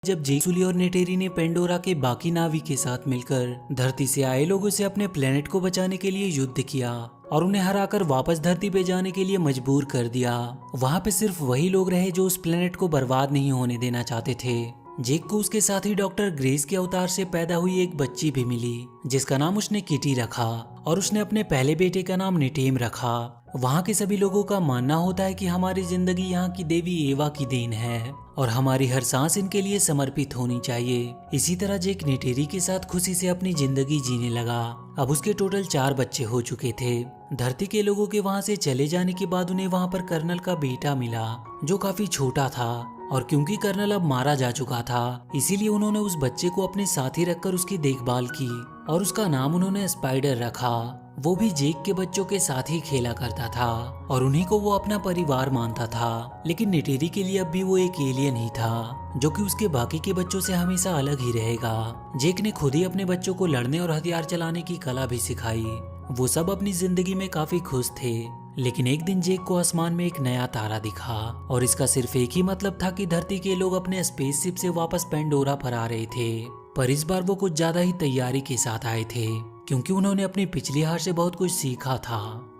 जब जेक सुली और नेटेरी ने पेंडोरा के बाकी नावी के साथ मिलकर धरती से आए लोगों से अपने प्लेनेट को बचाने के लिए युद्ध किया और उन्हें हराकर वापस धरती पे जाने के लिए मजबूर कर दिया। वहाँ पे सिर्फ वही लोग रहे जो उस प्लेनेट को बर्बाद नहीं होने देना चाहते थे। जेक को उसके साथ ही डॉक्टर ग्रेस के अवतार से पैदा हुई एक बच्ची भी मिली जिसका नाम उसने किटी रखा और उसने अपने पहले बेटे का नाम निटेम रखा। वहाँ के सभी लोगों का मानना होता है कि हमारी जिंदगी यहाँ की देवी एवा की देन है और हमारी हर सांस इनके लिए समर्पित होनी चाहिए। इसी तरह जेक नेटेरी के साथ खुशी से अपनी जिंदगी जीने लगा। अब उसके टोटल 4 बच्चे हो चुके थे। धरती के लोगों के वहाँ से चले जाने के बाद उन्हें वहाँ पर कर्नल का बेटा मिला जो काफी छोटा था और क्योंकि कर्नल अब मारा जा चुका था इसीलिए उन्होंने उस बच्चे को अपने साथ ही रखकर उसकी देखभाल की और उसका नाम उन्होंने स्पाइडर रखा। वो भी जेक के बच्चों के साथ ही खेला करता था और उन्हीं को वो अपना परिवार मानता था। लेकिन नेटेरी के लिए अब भी वो एक एलियन ही था जो कि उसके बाकी के बच्चों से हमेशा अलग ही रहेगा। जेक ने खुद ही अपने बच्चों को लड़ने और हथियार चलाने की कला भी सिखाई। वो सब अपनी जिंदगी में काफी खुश थे। लेकिन एक दिन जेक को आसमान में एक नया तारा दिखा और इसका सिर्फ एक ही मतलब था कि धरती के लोग अपने स्पेसशिप से वापस पेंडोरा पर आ रहे थे। पर इस बार वो कुछ ज्यादा ही तैयारी के साथ आए थे क्योंकि उन्होंने अपनी पिछली हार से बहुत कुछ सीखा था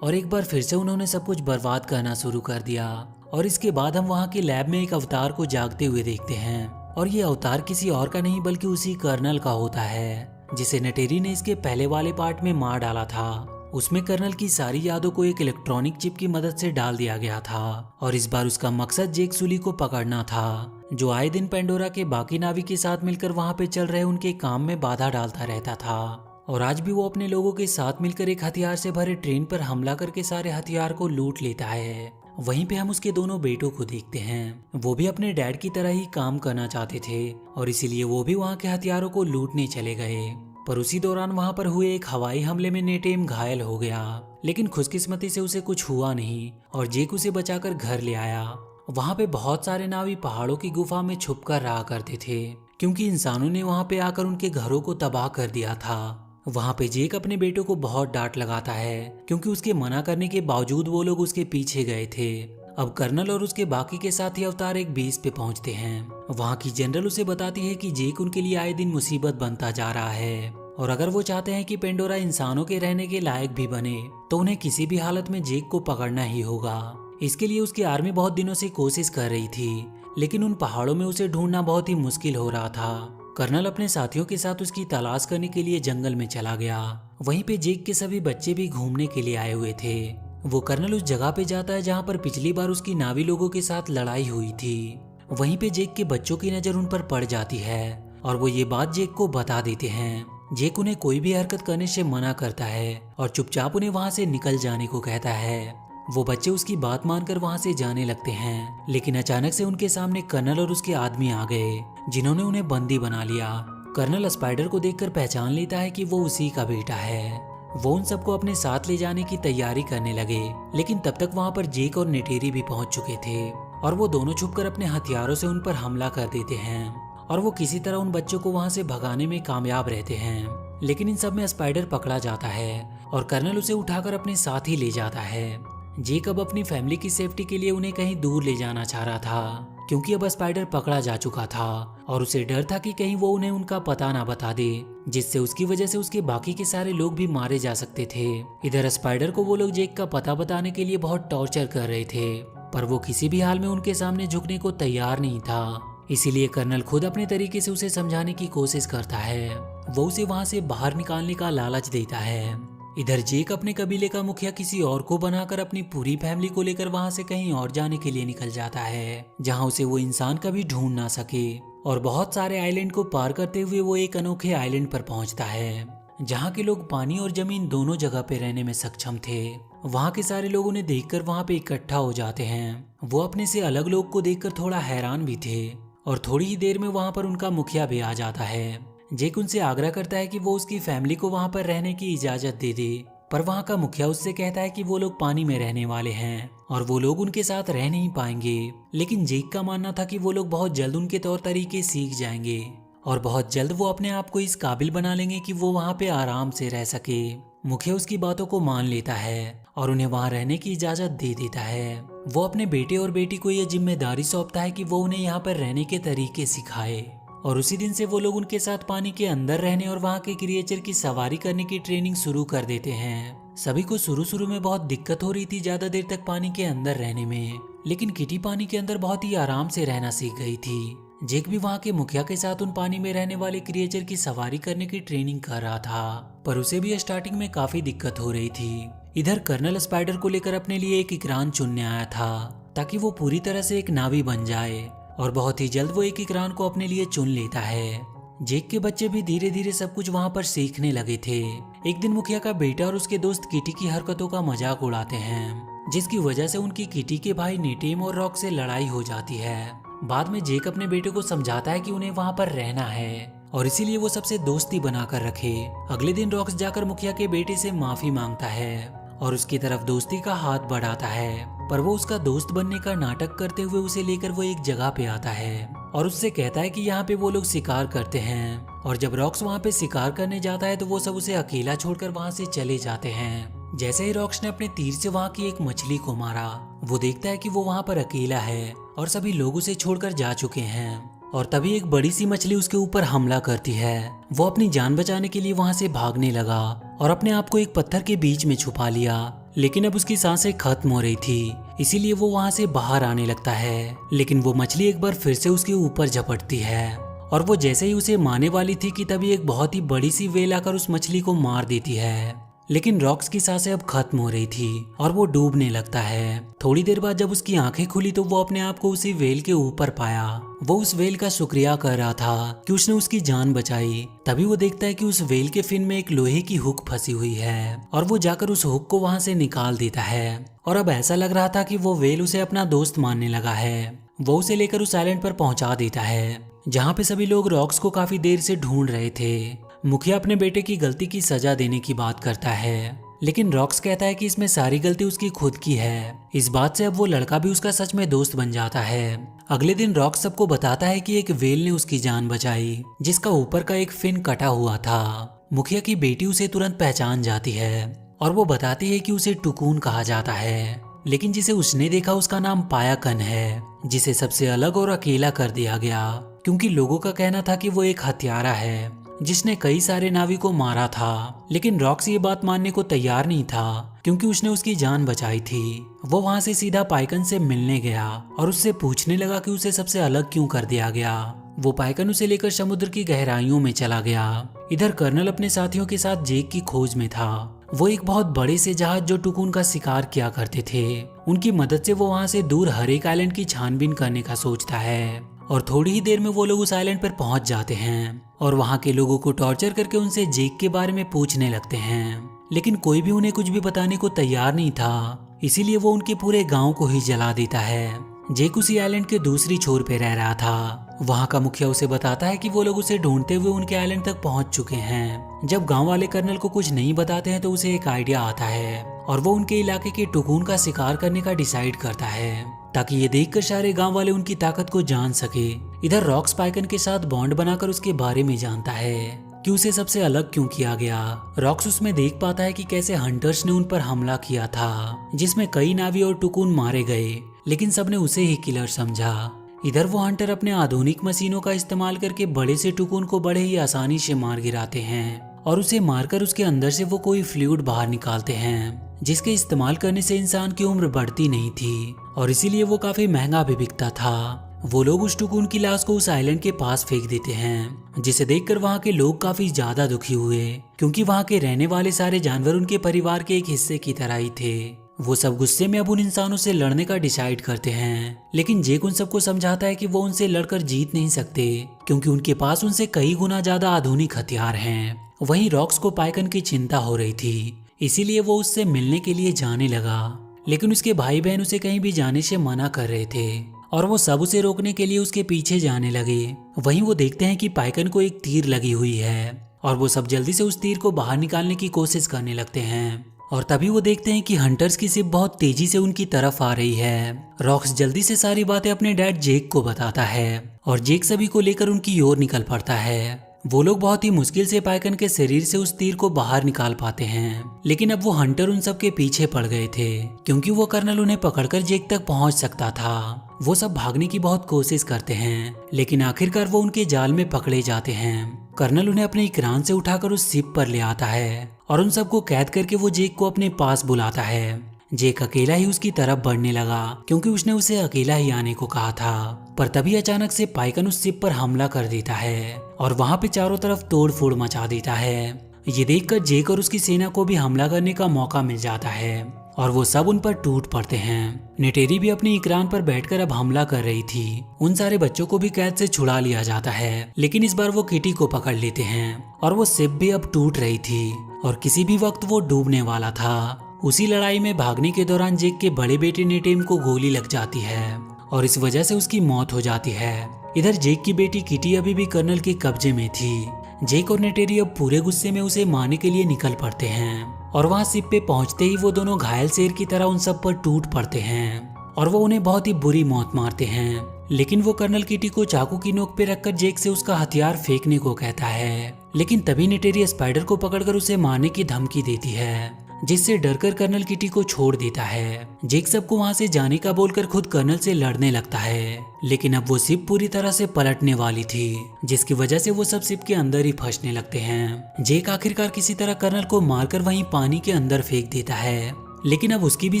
और एक बार फिर से उन्होंने सब कुछ बर्बाद करना शुरू कर दिया। और इसके बाद हम वहाँ के लैब में एक अवतार को जागते हुए देखते हैं और ये अवतार किसी और का नहीं बल्कि उसी कर्नल का होता है जिसे नेटेरी ने इसके पहले वाले पार्ट में मार डाला था। उसमें कर्नल की सारी यादों को एक इलेक्ट्रॉनिक चिप की मदद से डाल दिया गया था और इस बार उसका मकसद जेक सुली को पकड़ना था जो आए दिन पेंडोरा के बाकी नावी के साथ मिलकर वहाँ पे चल रहे उनके काम में बाधा डालता रहता था। और आज भी वो अपने लोगों के साथ मिलकर एक हथियार से भरे ट्रेन पर हमला करके सारे हथियार को लूट लेता है। वहीं पे हम उसके दोनों बेटों को देखते हैं। वो भी अपने डैड की तरह ही काम करना चाहते थे और इसीलिए वो भी वहाँ के हथियारों को लूटने चले गए। पर उसी दौरान वहाँ पर हुए एक हवाई हमले में नेटेम घायल हो गया लेकिन खुशकिस्मती से उसे कुछ हुआ नहीं और जेक उसे बचाकर घर ले आया। वहाँ पे बहुत सारे नावी पहाड़ों की गुफा में छुप कर रहा करते थे क्योंकि इंसानों ने वहाँ पे आकर उनके घरों को तबाह कर दिया था। वहाँ पे जेक अपने बेटों को बहुत डांट लगाता है क्योंकि उसके मना करने के बावजूद वो लोग उसके पीछे गए थे। अब कर्नल और उसके बाकी के साथी अवतार एक बेस पे पहुंचते हैं। वहाँ की जनरल उसे बताती है कि जेक उनके लिए आए दिन मुसीबत बनता जा रहा है और अगर वो चाहते हैं कि पेंडोरा इंसानों के रहने के लायक भी बने तो उन्हें किसी भी हालत में जेक को पकड़ना ही होगा। इसके लिए उसकी आर्मी बहुत दिनों से कोशिश कर रही थी लेकिन उन पहाड़ों में उसे ढूंढना बहुत ही मुश्किल हो रहा था। कर्नल अपने साथियों के साथ उसकी तलाश करने के लिए जंगल में चला गया। वहीं पे जेक के सभी बच्चे भी घूमने के लिए आए हुए थे। वो कर्नल उस जगह पे जाता है जहाँ पर पिछली बार उसकी नावी लोगों के साथ लड़ाई हुई थी। वहीं पे जेक के बच्चों की नजर उन पर पड़ जाती है और वो ये बात जेक को बता देते हैं। जेक उन्हें कोई भी हरकत करने से मना करता है और चुपचाप उन्हें वहाँ से निकल जाने को कहता है। वो बच्चे उसकी बात मानकर वहाँ से जाने लगते हैं लेकिन अचानक से उनके सामने कर्नल और उसके आदमी आ गए जिन्होंने उन्हें बंदी बना लिया। कर्नल स्पाइडर को देखकर पहचान लेता है कि वो उसी का बेटा है। वो उन सबको अपने साथ ले जाने की तैयारी करने लगे लेकिन तब तक वहाँ पर जेक और नेटेरी भी पहुँच चुके थे और वो दोनों छुपकर अपने हथियारों से उन पर हमला कर देते हैं और वो किसी तरह उन बच्चों को वहाँ से भगाने में कामयाब रहते हैं। लेकिन इन सब में स्पाइडर पकड़ा जाता है और कर्नल उसे उठाकर अपने साथ ही ले जाता है। जेक अब अपनी फैमिली की सेफ्टी के लिए उन्हें कहीं दूर ले जाना चाह रहा था क्योंकि अब स्पाइडर पकड़ा जा चुका था और उसे डर था कि कहीं वो उन्हें उनका पता ना बता दे जिससे उसकी वजह से उसके बाकी के सारे लोग भी मारे जा सकते थे। इधर स्पाइडर को वो लोग जेक का पता बताने के लिए बहुत टॉर्चर कर रहे थे पर वो किसी भी हाल में उनके सामने झुकने को तैयार नहीं था। इसीलिए कर्नल खुद अपने तरीके से उसे समझाने की कोशिश करता है। वो उसे वहाँ से बाहर निकालने का लालच देता है। इधर जेक अपने कबीले का मुखिया किसी और को बनाकर अपनी पूरी फैमिली को लेकर वहाँ से कहीं और जाने के लिए निकल जाता है जहाँ उसे वो इंसान कभी ढूंढ ना सके और बहुत सारे आइलैंड को पार करते हुए वो एक अनोखे आइलैंड पर पहुँचता है जहाँ के लोग पानी और जमीन दोनों जगह पे रहने में सक्षम थे। वहाँ के सारे लोग उन्हें देखकर वहाँ पे इकट्ठा हो जाते हैं। वो अपने से अलग लोग को देखकर थोड़ा हैरान भी थे और थोड़ी ही देर में वहाँ पर उनका मुखिया भी आ जाता है। जेक उनसे आग्रह करता है कि वो उसकी फैमिली को वहाँ पर रहने की इजाजत दे दे पर वहाँ का मुखिया उससे कहता है कि वो लोग पानी में रहने वाले हैं और वो लोग उनके साथ रह नहीं पाएंगे। लेकिन जेक का मानना था कि वो लोग बहुत जल्द उनके तौर तरीके सीख जाएंगे और बहुत जल्द वो अपने आप को इस काबिल बना लेंगे कि वो वहाँ पे आराम से रह सके। मुखिया उसकी बातों को मान लेता है और उन्हें वहाँ रहने की इजाजत दे देता है। वो अपने बेटे और बेटी को यह जिम्मेदारी सौंपता है कि वो उन्हें यहाँ पर रहने के तरीके सिखाए और उसी दिन से वो लोग उनके साथ पानी के अंदर रहने और वहाँ के क्रिएचर की सवारी करने की ट्रेनिंग शुरू कर देते हैं। सभी को शुरू में बहुत दिक्कत हो रही थी ज्यादा देर तक पानी के अंदर रहने में, लेकिन किटी पानी के अंदर बहुत ही आराम से रहना सीख गई थी। जेक भी वहाँ के मुखिया के साथ उन पानी में रहने वाले क्रिएचर की सवारी करने की ट्रेनिंग कर रहा था, पर उसे भी स्टार्टिंग में काफी दिक्कत हो रही थी। इधर कर्नल स्पाइडर को लेकर अपने लिए एक इकरान चुनने आया था ताकि वो पूरी तरह से एक नावी बन जाए, और बहुत ही जल्द वो एक इकरान को अपने लिए चुन लेता है। जेक के बच्चे भी धीरे धीरे सब कुछ वहाँ पर सीखने लगे थे। एक दिन मुखिया का बेटा और उसके दोस्त किटी की हरकतों का मजाक उड़ाते हैं, जिसकी वजह से उनकी किटी के भाई नेटेम और रॉक से लड़ाई हो जाती है। बाद में जेक अपने बेटे को समझाता है कि उन्हें वहाँ पर रहना है और इसीलिए वो सबसे दोस्ती बनाकर रखे। अगले दिन रॉक्स जाकर मुखिया के बेटे से माफी मांगता है और उसकी तरफ दोस्ती का हाथ बढ़ाता है, पर वो उसका दोस्त बनने का नाटक करते हुए उसे लेकर वो एक जगह पे आता है और उससे कहता है कि यहाँ पे वो लोग शिकार करते हैं। और जब रॉक्स वहाँ पे शिकार करने जाता है तो वो सब उसे अकेला छोड़कर वहाँ से चले जाते हैं। जैसे ही रॉक्स ने अपने तीर से वहाँ की एक मछली को मारा, वो देखता है कि वो वहाँ पर अकेला है और सभी लोग उसे छोड़कर जा चुके हैं। और तभी एक बड़ी सी मछली उसके ऊपर हमला करती है। वो अपनी जान बचाने के लिए वहाँ से भागने लगा और अपने आप को एक पत्थर के बीच में छुपा लिया, लेकिन अब उसकी सांसें खत्म हो रही थी, इसीलिए वो वहाँ से बाहर आने लगता है। लेकिन वो मछली एक बार फिर से उसके ऊपर झपटती है और वो जैसे ही उसे मारने वाली थी कि तभी एक बहुत ही बड़ी सी वेल आकर उस मछली को मार देती है। लेकिन रॉक्स की सांसें अब खत्म हो रही थी और वो डूबने लगता है। थोड़ी देर बाद जब उसकी आंखें खुली तो वो अपने आप को उसी वेल के ऊपर पाया। वो उस वेल का शुक्रिया कर रहा था कि उसने उसकी जान बचाई। तभी वो देखता है कि उस वेल के फिन में एक लोहे की हुक फंसी हुई है और वो जाकर उस हुक को वहां से निकाल देता है। और अब ऐसा लग रहा था कि वो वेल उसे अपना दोस्त मानने लगा है। वो उसे लेकर उस आइलैंड पर पहुंचा देता है जहाँ पे सभी लोग रॉक्स को काफी देर से ढूंढ रहे थे। मुखिया अपने बेटे की गलती की सजा देने की बात करता है, लेकिन रॉक्स कहता है कि इसमें सारी गलती उसकी खुद की है। इस बात से अब वो लड़का भी उसका सच में दोस्त बन जाता है। अगले दिन रॉक्स सबको बताता है कि एक वेल ने उसकी जान बचाई, जिसका ऊपर का एक फिन कटा हुआ था। मुखिया की बेटी उसे तुरंत पहचान जाती है और वो बताती है कि उसे टुकून कहा जाता है, लेकिन जिसे उसने देखा उसका नाम पायाकन है, जिसे सबसे अलग और अकेला कर दिया गया क्योंकि लोगों का कहना था कि वो एक हत्यारा है जिसने कई सारे नावी को मारा था। लेकिन रॉक्स ये बात मानने को तैयार नहीं था क्योंकि उसने उसकी जान बचाई थी। वो वहां से सीधा पाइकन से मिलने गया और उससे पूछने लगा कि उसे सबसे अलग क्यों कर दिया गया। वो पाइकन उसे लेकर समुद्र की गहराइयों में चला गया। इधर कर्नल अपने साथियों के साथ जेक की खोज में था। वो एक बहुत बड़े से जहाज जो टुकून का शिकार किया करते थे, उनकी मदद से वो वहां से दूर हर एक आइलैंड की छानबीन करने का सोचता है। और थोड़ी ही देर में वो लोग उस आइलैंड पर पहुंच जाते हैं और वहां के लोगों को टॉर्चर करके उनसे जेक के बारे में पूछने लगते हैं, लेकिन कोई भी उन्हें कुछ भी बताने को तैयार नहीं था, इसीलिए वो उनके पूरे गांव को ही जला देता है। जेक उसी आइलैंड के दूसरी छोर पे रह रहा था। वहां का मुखिया उसे बताता है कि वो लोग उसे ढूंढते हुए उनके आइलैंड तक पहुंच चुके हैं। जब गांव वाले कर्नल को कुछ नहीं बताते हैं तो उसे एक आइडिया आता है और वो उनके इलाके के टुकून का शिकार करने का डिसाइड करता है ताकि ये देखकर सारे गांव वाले उनकी ताकत को जान सके। इधर रॉक्स पाइकन के साथ बॉन्ड बनाकर उसके बारे में जानता है कि उसे सबसे अलग क्यों किया गया। रॉक्स उसमें देख पाता है कि कैसे हंटर्स ने उन पर हमला किया था, जिसमें कई नावी और टुकून मारे गए, लेकिन सबने उसे ही किलर समझा। इधर वो हंटर अपने आधुनिक मशीनों का इस्तेमाल करके बड़े से टुकून को बड़े ही आसानी से मार गिराते हैं और उसे मारकर उसके अंदर से वो कोई फ्लूइड बाहर निकालते हैं, जिसके इस्तेमाल करने से इंसान की उम्र बढ़ती नहीं थी और इसीलिए वो काफी महंगा भी बिकता था। वो लोग उस टुकून की लाश को उस आइलैंड के पास फेंक देते हैं, जिसे देखकर वहाँ के लोग काफी ज्यादा दुखी हुए क्योंकि वहाँ के रहने वाले सारे जानवर उनके परिवार के एक हिस्से की तरह ही थे। वो सब गुस्से में अब उन इंसानों से लड़ने का डिसाइड करते हैं, लेकिन जेक उन सबको समझाता है कि वो उनसे लड़कर जीत नहीं सकते क्योंकि उनके पास उनसे कई गुना ज्यादा आधुनिक हथियार हैं। वहीं रॉक्स को पाइकन की चिंता हो रही थी, इसीलिए वो उससे मिलने के लिए जाने लगा, लेकिन उसके भाई बहन उसे कहीं भी जाने से मना कर रहे थे और वो सब उसे रोकने के लिए उसके पीछे जाने लगे। वहीं वो देखते हैं कि पाइकन को एक तीर लगी हुई है और वो सब जल्दी से उस तीर को बाहर निकालने की कोशिश करने लगते हैं और तभी वो देखते हैं कि हंटर्स की शिप बहुत तेजी से उनकी तरफ आ रही है। रॉक्स जल्दी से सारी बातें अपने डैड जेक को बताता है और जेक सभी को लेकर उनकी ओर निकल पड़ता है। वो लोग बहुत ही मुश्किल से पाइकन के शरीर से उस तीर को बाहर निकाल पाते हैं, लेकिन अब वो हंटर उन सब के पीछे पड़ गए थे क्योंकि वो कर्नल उन्हें पकड़कर जेक तक पहुंच सकता था। वो सब भागने की बहुत कोशिश करते हैं, लेकिन आखिरकार वो उनके जाल में पकड़े जाते हैं। कर्नल उन्हें अपने इकरान से उठाकर उस शिप पर ले आता है और उन सबको कैद करके वो जेक को अपने पास बुलाता है। जेक अकेला ही उसकी तरफ बढ़ने लगा क्योंकि उसने उसे अकेला ही आने को कहा था, पर तभी अचानक से पाइकन उस शिप पर हमला कर देता है और वहां पे चारों तरफ तोड़ फोड़ मचा देता है। ये देखकर जेक और उसकी सेना को भी हमला करने का मौका मिल जाता है और वो सब उन पर टूट पड़ते हैं। नेटेरी भी अपनी इकरान पर बैठकर अब हमला कर रही थी। उन सारे बच्चों को भी कैद से छुड़ा लिया जाता है, लेकिन इस बार वो किटी को पकड़ लेते हैं और वो शिप भी अब टूट रही थी और किसी भी वक्त वो डूबने वाला था। उसी लड़ाई में भागने के दौरान जेक के बड़े बेटे नेटेम को गोली लग जाती है और इस वजह से उसकी मौत हो जाती है। इधर जेक की बेटी किटी अभी भी कर्नल के कब्जे में थी। जेक और नेटेरी अब पूरे गुस्से में उसे मारने के लिए निकल पड़ते हैं और वहां शिप पे पहुंचते ही वो दोनों घायल शेर की तरह उन सब पर टूट पड़ते हैं और वो उन्हें बहुत ही बुरी मौत मारते हैं। लेकिन वो कर्नल किटी को चाकू की नोक पे रखकर जेक से उसका हथियार फेंकने को कहता है, लेकिन तभी नेटेरी स्पाइडर को पकड़कर उसे मारने की धमकी देती है, जिससे डरकर कर्नल किटी को छोड़ देता है। जेक सबको वहां से जाने का बोलकर खुद कर्नल से लड़ने लगता है, लेकिन अब वो शिप पूरी तरह से पलटने वाली थी, जिसकी वजह से वो सब शिप के अंदर ही फंसने लगते हैं। जेक आखिरकार किसी तरह कर्नल को मारकर वहीं पानी के अंदर फेंक देता है, लेकिन अब उसकी भी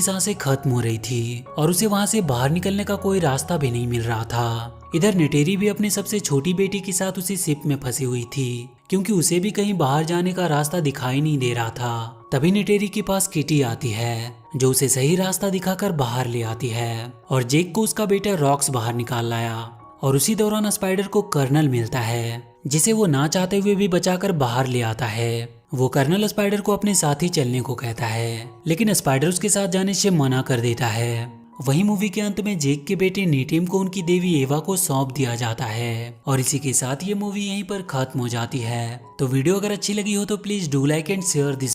सांसें खत्म हो रही थी और उसे वहां से बाहर निकलने का कोई रास्ता भी नहीं मिल रहा था। इधर नेटेरी भी अपनी सबसे छोटी बेटी के साथ उसी शिप में फंसी हुई थी क्योंकि उसे भी कहीं बाहर जाने का रास्ता दिखाई नहीं दे रहा था। तभी नेटेरी के पास किटी आती है जो उसे सही रास्ता दिखाकर बाहर ले आती है और जेक को उसका बेटा रॉक्स बाहर निकाल लाया। और उसी दौरान स्पाइडर को कर्नल मिलता है, जिसे वो ना चाहते हुए भी बचाकर बाहर ले आता है। वो कर्नल स्पाइडर को अपने साथ ही चलने को कहता है, लेकिन स्पाइडर उसके साथ जाने से मना कर देता है। वही मूवी के अंत में जेक के बेटे नेटेम को उनकी देवी एवा को सौंप दिया जाता है और इसी के साथ ये मूवी यहीं पर खत्म हो जाती है। तो वीडियो अगर अच्छी लगी हो तो please do like and share this.